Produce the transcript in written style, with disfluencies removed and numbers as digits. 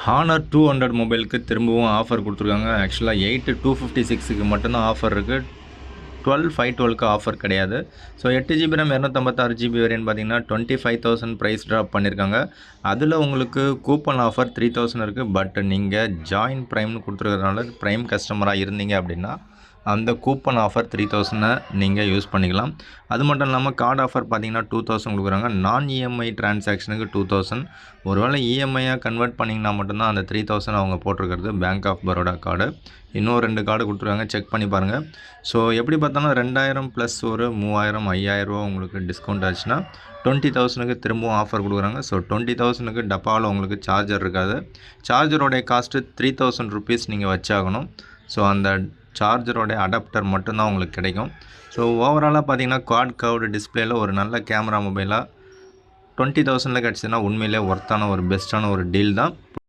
Honour 200 மொபைலுக்கு திரும்பவும் offer கொடுத்துருக்காங்க. ஆக்சுவலாக 8,256க்கு மட்டும்தான் ஆஃபர் இருக்குது. 12,512க்கு ஆஃபர் கிடையாது. So 8 GB RAM 256 GB variant பார்த்தீங்கன்னா 25,000 ப்ரைஸ் ட்ராப் பண்ணியிருக்காங்க. அதில் உங்களுக்கு கூப்பன் ஆஃபர் 3,000 இருக்குது. பட் நீங்கள் ஜாயின் ப்ரைம்னு கொடுத்துருக்கறதுனால ப்ரைம் கஸ்டமராக இருந்தீங்க அப்படின்னா அந்த கூப்பன் ஆஃபர் 3,000 நீங்கள் யூஸ் பண்ணிக்கலாம். அது மட்டும் இல்லாமல் கார்டு ஆஃபர் பார்த்தீங்கன்னா 2,000 கொடுக்குறாங்க. நான் இஎம்ஐ டிரான்சாக்ஷனுக்கு 2,000. ஒருவேளை இஎம்ஐயாக கன்வெர்ட் பண்ணிங்கன்னா மட்டும்தான் அந்த 3,000 அவங்க போட்டிருக்கிறது. Bank of Baroda card. இன்னும் 2 கார்டு கொடுத்துருக்காங்க, செக் பண்ணி பாருங்கள். ஸோ எப்படி பார்த்தாலும் 2,000 ப்ளஸ் ஒரு 3,000 5,000 உங்களுக்கு டிஸ்கவுண்ட் ஆச்சுன்னா 20,000க்கு திரும்பவும் ஆஃபர் கொடுக்குறாங்க. ஸோ 20,000க்கு டப்பாவில் உங்களுக்கு சார்ஜர் இருக்காது. சார்ஜரோடைய காஸ்ட்டு 3,000 ருபீஸ் நீங்கள் வச்சாகணும். ஸோ அந்த சார்ஜரோடைய அடாப்டர் மட்டும்தான் உங்களுக்கு கிடைக்கும். ஸோ ஓவராலாக பார்த்தீங்கன்னா குவாட் கர்வ்டு டிஸ்பிளேயில் ஒரு நல்ல கேமரா மொபைலாக 20,000ல் கிடச்சிதுன்னா உண்மையிலே ஒர்த்தான ஒரு பெஸ்ட்டான ஒரு டீல் தான்.